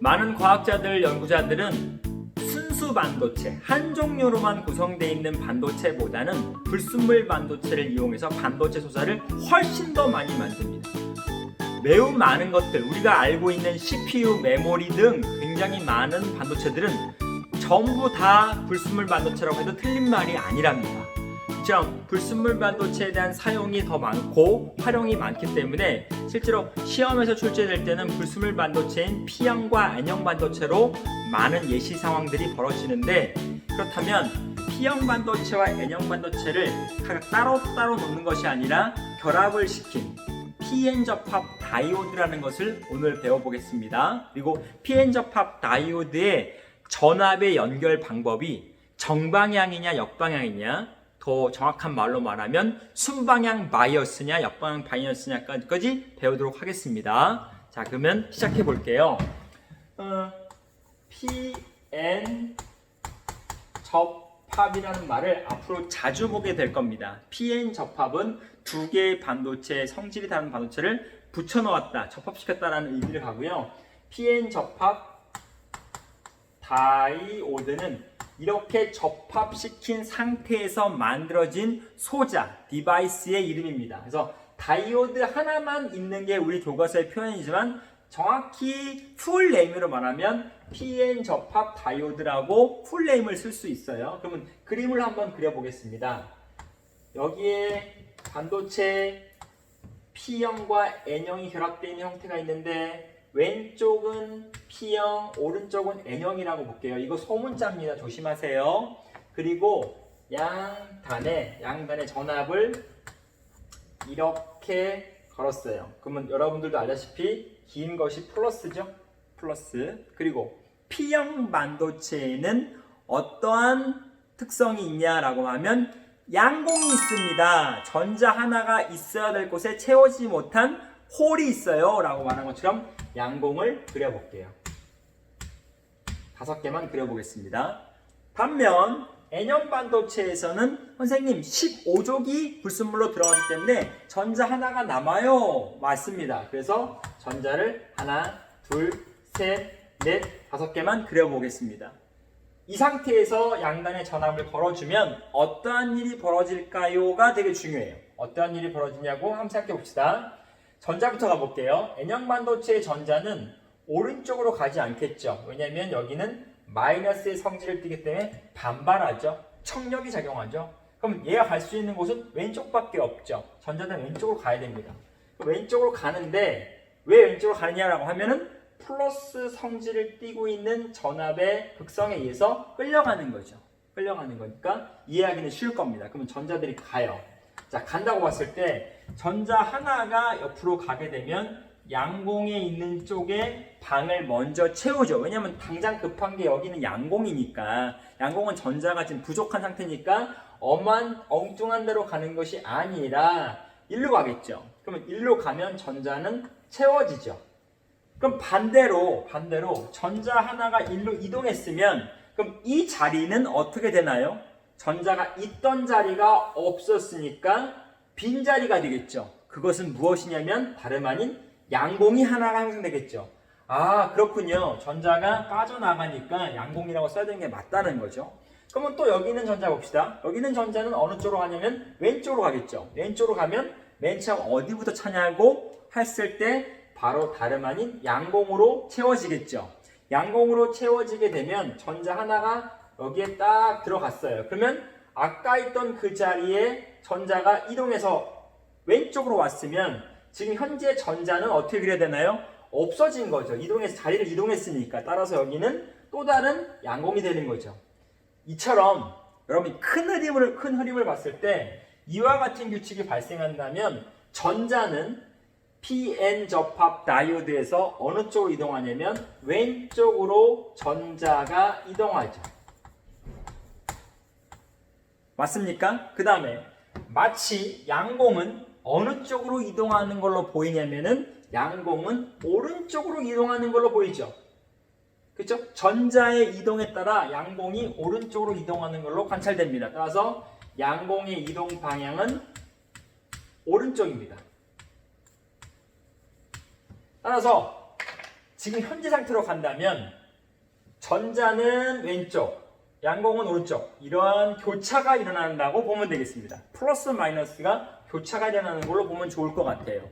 많은 과학자들, 연구자들은 순수 반도체, 한 종류로만 구성되어 있는 반도체보다는 불순물 반도체를 이용해서 반도체 소사를 훨씬 더 많이 만듭니다. 매우 많은 것들, 우리가 알고 있는 CPU, 메모리 등 굉장히 많은 반도체들은 전부 다 불순물 반도체라고 해도 틀린 말이 아니랍니다. 이처럼 불순물 반도체에 대한 사용이 더 많고 활용이 많기 때문에 실제로 시험에서 출제될 때는 불순물 반도체인 P형과 N형 반도체로 많은 예시 상황들이 벌어지는데, 그렇다면 P형 반도체와 N형 반도체를 각각 따로따로 놓는 것이 아니라 결합을 시킨 PN 접합 다이오드라는 것을 오늘 배워보겠습니다. 그리고 PN 접합 다이오드의 전압의 연결 방법이 정방향이냐 역방향이냐, 더 정확한 말로 말하면 순방향 바이어스냐 역방향 바이어스냐까지 배우도록 하겠습니다. 자, 그러면 시작해 볼게요. PN 접합이라는 말을 앞으로 자주 보게 될 겁니다. PN 접합은 두 개의 반도체, 성질이 다른 반도체를 붙여 놓았다, 접합시켰다라는 의미를 가고요. PN 접합 다이오드는 이렇게 접합시킨 상태에서 만들어진 소자, 디바이스의 이름입니다. 그래서 다이오드 하나만 있는 게 우리 교과서의 표현이지만 정확히 풀네임으로 말하면 PN 접합 다이오드라고 풀네임을 쓸 수 있어요. 그러면 그림을 한번 그려보겠습니다. 여기에 반도체 P형과 N형이 결합되어 있는 형태가 있는데 왼쪽은 P형, 오른쪽은 N형이라고 볼게요. 이거 소문자입니다. 조심하세요. 그리고 양단에 전압을 이렇게 걸었어요. 그러면 여러분들도 알다시피 긴 것이 플러스죠. 플러스. 그리고 P형 반도체에는 어떠한 특성이 있냐라고 하면 양공이 있습니다. 전자 하나가 있어야 될 곳에 채워지지 못한 홀이 있어요 라고 말한 것처럼 양공을 그려볼게요. 5개만 그려보겠습니다. 반면 N형 반도체에서는 선생님 15족이 불순물로 들어가기 때문에 전자 하나가 남아요. 맞습니다. 그래서 전자를 하나, 둘, 셋, 넷, 5개만 그려보겠습니다. 이 상태에서 양단에 전압을 걸어주면 어떠한 일이 벌어질까요가 되게 중요해요. 어떠한 일이 벌어지냐고 한번 생각해 봅시다. 전자부터 가볼게요. N형 반도체의 전자는 오른쪽으로 가지 않겠죠. 왜냐하면 여기는 마이너스의 성질을 띠기 때문에 반발하죠. 청력이 작용하죠. 그럼 얘가 갈 수 있는 곳은 왼쪽밖에 없죠. 전자는 왼쪽으로 가야 됩니다. 왼쪽으로 가는데 왜 왼쪽으로 가느냐라고 하면은 플러스 성질을 띠고 있는 전압의 극성에 의해서 끌려가는 거죠. 끌려가는 거니까 이해하기는 쉬울 겁니다. 그러면 전자들이 가요. 자, 간다고 봤을 때 전자 하나가 옆으로 가게 되면 양공에 있는 쪽에 방을 먼저 채우죠. 왜냐면 당장 급한 게 여기는 양공이니까, 양공은 전자가 지금 부족한 상태니까 엉뚱한 데로 가는 것이 아니라 일로 가겠죠. 그러면 일로 가면 전자는 채워지죠. 그럼 반대로 전자 하나가 일로 이동했으면 그럼 이 자리는 어떻게 되나요? 전자가 있던 자리가 없었으니까 빈자리가 되겠죠. 그것은 무엇이냐면 다름 아닌 양공이 하나가 형성되겠죠. 아, 그렇군요. 전자가 빠져나가니까 양공이라고 써야 되는 게 맞다는 거죠. 그러면 또 여기 있는 전자 봅시다. 여기 있는 전자는 어느 쪽으로 가냐면 왼쪽으로 가겠죠. 왼쪽으로 가면 맨 처음 어디부터 차냐고 했을 때 바로 다름 아닌 양공으로 채워지겠죠. 양공으로 채워지게 되면 전자 하나가 여기에 딱 들어갔어요. 그러면 아까 있던 그 자리에 전자가 이동해서 왼쪽으로 왔으면 지금 현재 전자는 어떻게 그려야 되나요? 없어진 거죠. 자리를 이동했으니까. 따라서 여기는 또 다른 양공이 되는 거죠. 이처럼 여러분이 큰 흐름을 봤을 때 이와 같은 규칙이 발생한다면 전자는 PN 접합 다이오드에서 어느 쪽으로 이동하냐면 왼쪽으로 전자가 이동하죠. 맞습니까? 그 다음에 마치 양공은 어느 쪽으로 이동하는 걸로 보이냐면은 양공은 오른쪽으로 이동하는 걸로 보이죠. 그렇죠? 전자의 이동에 따라 양공이 오른쪽으로 이동하는 걸로 관찰됩니다. 따라서 양공의 이동 방향은 오른쪽입니다. 따라서 지금 현재 상태로 간다면 전자는 왼쪽, 양공은 오른쪽, 이러한 교차가 일어난다고 보면 되겠습니다. 플러스 마이너스가 교차가 일어나는 걸로 보면 좋을 것 같아요.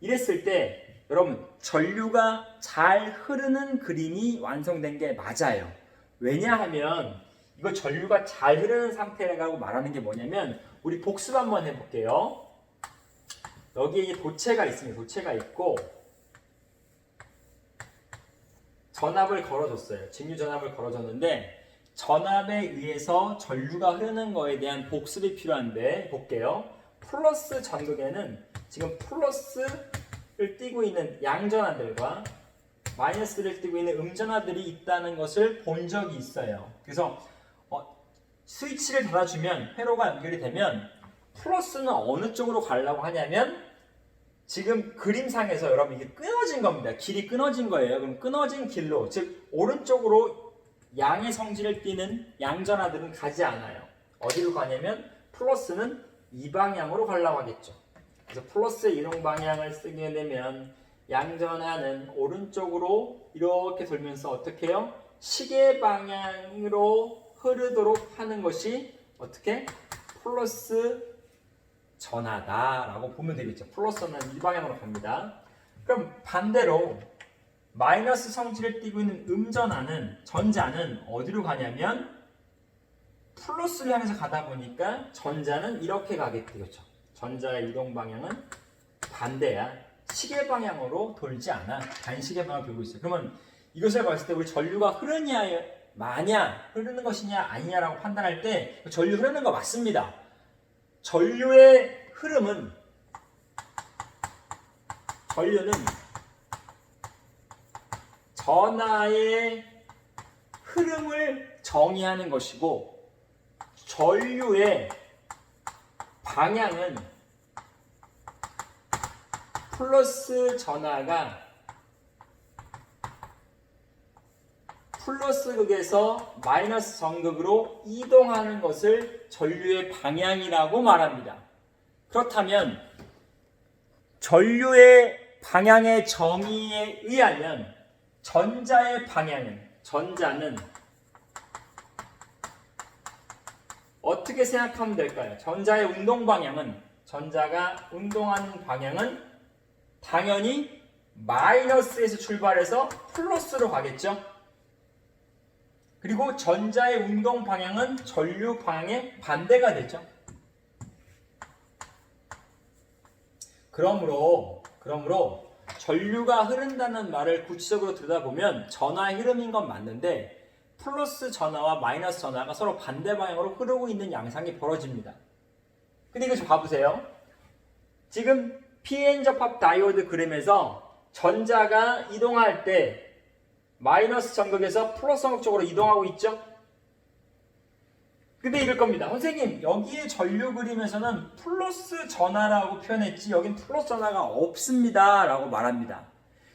이랬을 때 여러분 전류가 잘 흐르는 그림이 완성된 게 맞아요. 왜냐하면 이거 전류가 잘 흐르는 상태라고 말하는 게 뭐냐면 우리 복습 한번 해볼게요. 여기에 도체가 있습니다. 도체가 있고 전압을 걸어줬어요. 직류 전압을 걸어줬는데 전압에 의해서 전류가 흐르는 거에 대한 복습이 필요한데 볼게요. 플러스 전극에는 지금 플러스를 띄고 있는 양전하들과 마이너스를 띄고 있는 음전하들이 있다는 것을 본 적이 있어요. 그래서 스위치를 닫아주면 회로가 연결이 되면 플러스는 어느 쪽으로 가려고 하냐면 지금 그림상에서 여러분 이게 끊어진 겁니다. 길이 끊어진 거예요. 그럼 끊어진 길로 즉 오른쪽으로 양의 성질을 띠는 양전하들은 가지 않아요. 어디로 가냐면 플러스는 이 방향으로 가려고 하겠죠. 그래서 플러스의 이동 방향을 쓰게 되면 양전하는 오른쪽으로 이렇게 돌면서 어떻게 해요? 시계 방향으로 흐르도록 하는 것이 어떻게? 플러스 전하다라고 보면 되겠죠. 플러스는 이 방향으로 갑니다. 그럼 반대로 마이너스 성질을 띠고 있는 음전하는 전자는 어디로 가냐면 플러스를 향해서 가다 보니까 전자는 이렇게 가게 되겠죠. 전자의 이동 방향은 반대야. 시계 방향으로 돌지 않아. 반시계 방향으로 돌고 있어요. 그러면 이것을 봤을 때 우리 전류가 흐르냐 마냐 흐르는 것이냐 아니냐라고 판단할 때 전류 흐르는 거 맞습니다. 전류의 흐름은 전류는 전하의 흐름을 정의하는 것이고 전류의 방향은 플러스 전하가 플러스 극에서 마이너스 전극으로 이동하는 것을 전류의 방향이라고 말합니다. 그렇다면 전류의 방향의 정의에 의하면 전자의 방향은 전자는 어떻게 생각하면 될까요? 전자의 운동 방향은 전자가 운동하는 방향은 당연히 마이너스에서 출발해서 플러스로 가겠죠. 그리고 전자의 운동 방향은 전류 방향의 반대가 되죠. 그러므로 전류가 흐른다는 말을 구체적으로 들여다보면 전하의 흐름인 건 맞는데 플러스 전하와 마이너스 전하가 서로 반대 방향으로 흐르고 있는 양상이 벌어집니다. 근데 이거 좀 봐보세요. 지금 PN 접합 다이오드 그림에서 전자가 이동할 때 마이너스 전극에서 플러스 전극 쪽으로 이동하고 있죠? 근데 이럴 겁니다. 선생님, 여기에 전류 그림에서는 플러스 전하라고 표현했지 여긴 플러스 전하가 없습니다 라고 말합니다.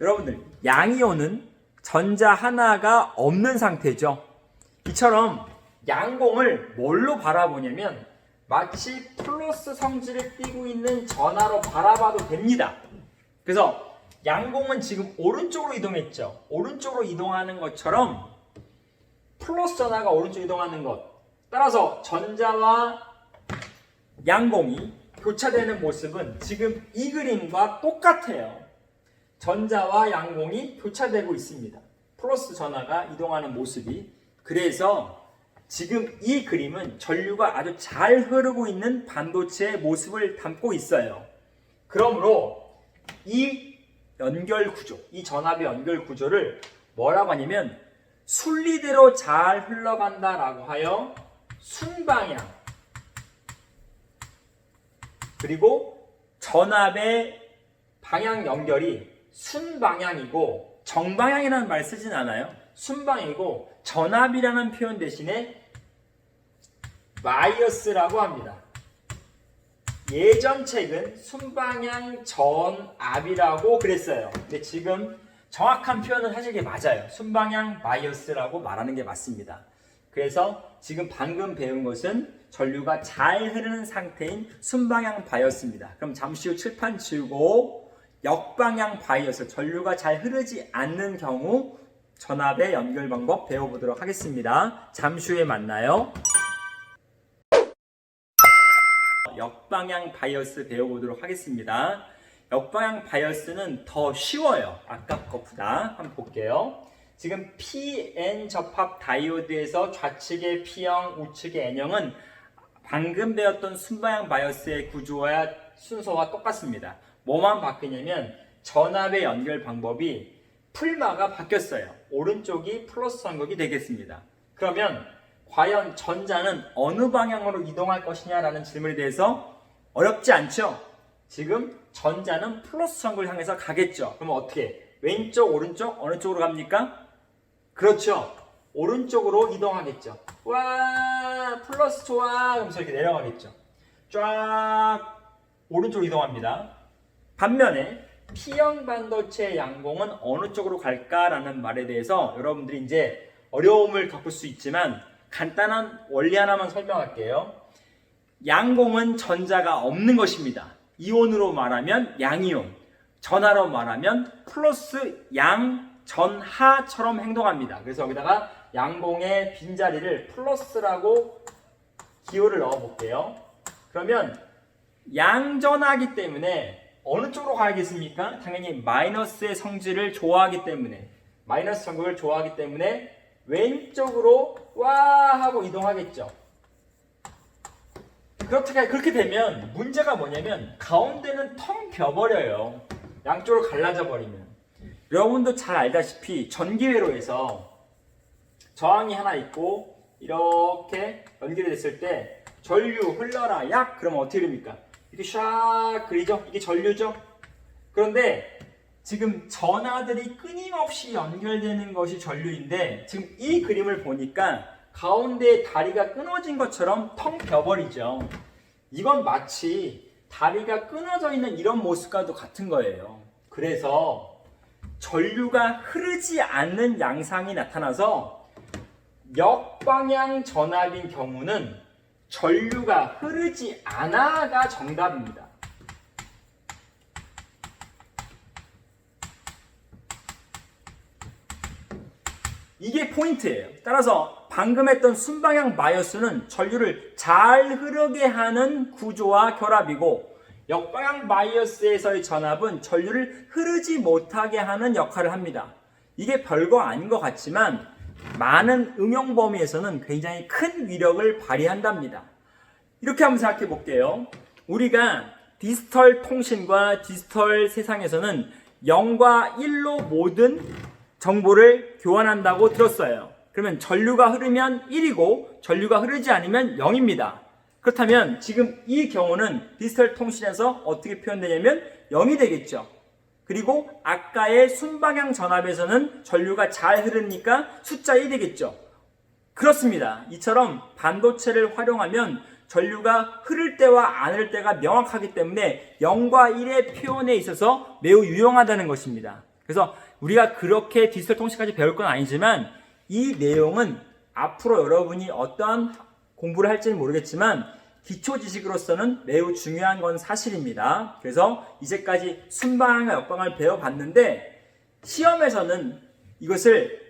여러분들, 양이온은 전자 하나가 없는 상태죠. 이처럼 양공을 뭘로 바라보냐면 마치 플러스 성질을 띠고 있는 전하로 바라봐도 됩니다. 그래서 양공은 지금 오른쪽으로 이동했죠. 오른쪽으로 이동하는 것처럼 플러스 전하가 오른쪽으로 이동하는 것. 따라서 전자와 양공이 교차되는 모습은 지금 이 그림과 똑같아요. 전자와 양공이 교차되고 있습니다. 플러스 전하가 이동하는 모습이. 그래서 지금 이 그림은 전류가 아주 잘 흐르고 있는 반도체의 모습을 담고 있어요. 그러므로 이 연결 구조, 이 전압의 연결 구조를 뭐라고 하냐면 순리대로 잘 흘러간다라고 하여 순방향, 그리고 전압의 방향 연결이 순방향이고 정방향이라는 말 쓰진 않아요. 순방향이고 전압이라는 표현 대신에 마이너스라고 합니다. 예전 책은 순방향 전압이라고 그랬어요. 근데 지금 정확한 표현은 사실 이게 맞아요. 순방향 마이너스라고 말하는 게 맞습니다. 그래서 지금 방금 배운 것은 전류가 잘 흐르는 상태인 순방향 바이어스입니다. 그럼 잠시 후 칠판 치우고 역방향 바이어스, 전류가 잘 흐르지 않는 경우 전압의 연결 방법 배워보도록 하겠습니다. 잠시 후에 만나요. 역방향 바이어스 배워보도록 하겠습니다. 역방향 바이어스는 더 쉬워요. 아까 것보다. 한번 볼게요. 지금 PN 접합 다이오드에서 좌측의 P형, 우측의 N형은 방금 배웠던 순방향 바이어스의 구조와 순서와 똑같습니다. 뭐만 바뀌냐면 전압의 연결 방법이 풀마가 바뀌었어요. 오른쪽이 플러스 한극이 되겠습니다. 그러면 과연 전자는 어느 방향으로 이동할 것이냐라는 질문에 대해서 어렵지 않죠? 지금 전자는 플러스 전구를 향해서 가겠죠. 그러면 어떻게? 왼쪽, 오른쪽, 어느 쪽으로 갑니까? 그렇죠. 오른쪽으로 이동하겠죠. 와, 플러스 좋아. 그러면서 이렇게 내려가겠죠. 쫙 오른쪽으로 이동합니다. 반면에 P형 반도체의 양봉은 어느 쪽으로 갈까라는 말에 대해서 여러분들이 이제 어려움을 겪을 수 있지만 간단한 원리 하나만 설명할게요. 양공은 전자가 없는 것입니다. 이온으로 말하면 양이온, 전하로 말하면 플러스 양, 전, 하처럼 행동합니다. 그래서 여기다가 양봉의 빈자리를 플러스라고 기호를 넣어 볼게요. 그러면 양전하기 때문에 어느 쪽으로 가야겠습니까? 당연히 마이너스의 성질을 좋아하기 때문에, 마이너스 전극을 좋아하기 때문에 왼쪽으로 와 하고 이동하겠죠. 그렇게 되면 문제가 뭐냐면 가운데는 텅 비어버려요. 양쪽으로 갈라져 버리면. 여러분도 잘 알다시피 전기회로에서 저항이 하나 있고 이렇게 연결이 됐을 때 전류 흘러라 약 그러면 어떻게 됩니까? 이렇게 샥 그리죠? 이게 전류죠? 그런데 지금 전하들이 끊임없이 연결되는 것이 전류인데 지금 이 그림을 보니까 가운데에 다리가 끊어진 것처럼 텅 비어버리죠. 이건 마치 다리가 끊어져 있는 이런 모습과도 같은 거예요. 그래서 전류가 흐르지 않는 양상이 나타나서 역방향 전압인 경우는 전류가 흐르지 않아가 정답입니다. 이게 포인트예요. 따라서 방금 했던 순방향 바이어스는 전류를 잘 흐르게 하는 구조와 결합이고 역방향 바이어스에서의 전압은 전류를 흐르지 못하게 하는 역할을 합니다. 이게 별거 아닌 것 같지만 많은 응용 범위에서는 굉장히 큰 위력을 발휘한답니다. 이렇게 한번 생각해 볼게요. 우리가 디지털 통신과 디지털 세상에서는 0과 1로 모든 정보를 교환한다고 들었어요. 그러면 전류가 흐르면 1이고 전류가 흐르지 않으면 0입니다. 그렇다면 지금 이 경우는 디지털 통신에서 어떻게 표현되냐면 0이 되겠죠. 그리고 아까의 순방향 전압에서는 전류가 잘 흐르니까 숫자 1이겠죠. 그렇습니다. 이처럼 반도체를 활용하면 전류가 흐를 때와 안 흐를 때가 명확하기 때문에 0과 1의 표현에 있어서 매우 유용하다는 것입니다. 그래서 우리가 그렇게 디지털 통신까지 배울 건 아니지만 이 내용은 앞으로 여러분이 어떠한 공부를 할지는 모르겠지만 기초 지식으로서는 매우 중요한 건 사실입니다. 그래서 이제까지 순방향과 역방향을 배워봤는데 시험에서는 이것을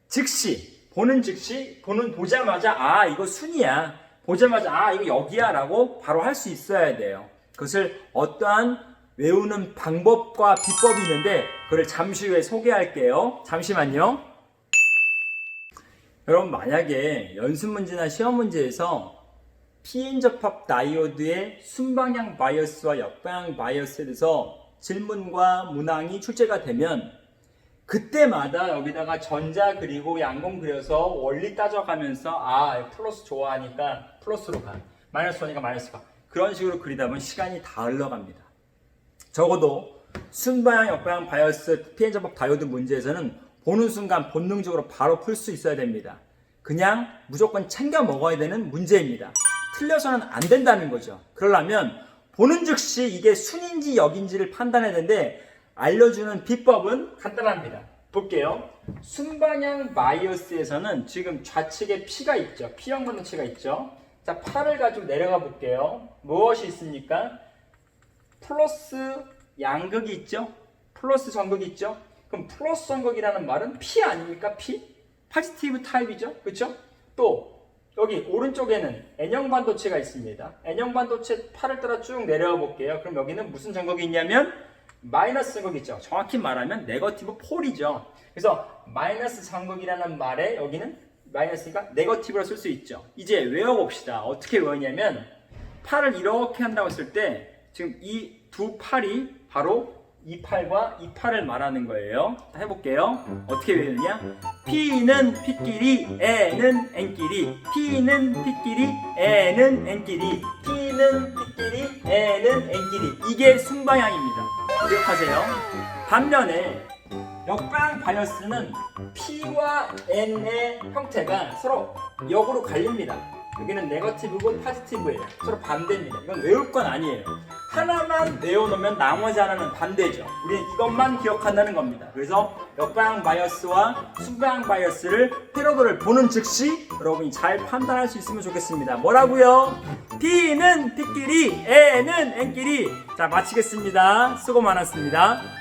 즉시 보자마자 아 이거 순이야, 보자마자 아 이거 여기야 라고 바로 할 수 있어야 돼요. 그것을 어떠한 외우는 방법과 비법이 있는데 그걸 잠시 후에 소개할게요. 잠시만요. 여러분 만약에 연습 문제나 시험 문제에서 PN 접합 다이오드의 순방향 바이어스와 역방향 바이어스에 대해서 질문과 문항이 출제가 되면 그때마다 여기다가 전자 그리고 양공 그려서 원리 따져가면서 아 플러스 좋아하니까 플러스로 가, 마이너스 좋아하니까 마이너스 가, 그런 식으로 그리다 보면 시간이 다 흘러갑니다. 적어도 순방향 역방향 바이어스 PN 접합 다이오드 문제에서는 보는 순간 본능적으로 바로 풀 수 있어야 됩니다. 그냥 무조건 챙겨 먹어야 되는 문제입니다. 틀려서는 안 된다는 거죠. 그러려면 보는 즉시 이게 순인지 역인지를 판단해야 되는데 알려주는 비법은 간단합니다. 볼게요. 순방향 바이어스에서는 지금 좌측에 P가 있죠. P형 반도체가 있죠. 자, 팔을 가지고 내려가 볼게요. 무엇이 있습니까? 플러스 양극이 있죠. 플러스 전극 있죠? 그럼 플러스 전극이라는 말은 P 아닙니까? P? 포지티브 타입이죠? 그렇죠? 또 여기 오른쪽에는 N형 반도체가 있습니다. N형 반도체 팔을 따라 쭉 내려와 볼게요. 그럼 여기는 무슨 전극이 있냐면 마이너스 전극이 있죠. 정확히 말하면 네거티브 폴이죠. 그래서 마이너스 전극이라는 말에 여기는 마이너스니까 네거티브로 쓸 수 있죠. 이제 외워봅시다. 어떻게 외우냐면 팔을 이렇게 한다고 했을 때 지금 이 두 팔이 바로 이 팔과 이 팔을 말하는 거예요. 해볼게요. 어떻게 외우냐? P는 P끼리, N은 N끼리, P는 P끼리, N은 N끼리, P는 P끼리, N은 N끼리. 이게 순방향입니다. 기억하세요. 반면에 역방향 바이어스는 P와 N의 형태가 서로 역으로 갈립니다. 여기는 네거티브고 포지티브예요. 서로 반대입니다. 이건 외울 건 아니에요. 하나만 외워놓으면 나머지 하나는 반대죠. 우리는 이것만 기억한다는 겁니다. 그래서 역방향 바이어스와 순방향 바이어스를 패러도를 보는 즉시 여러분이 잘 판단할 수 있으면 좋겠습니다. 뭐라고요? P는 P끼리, N은 N끼리. 자, 마치겠습니다. 수고 많았습니다.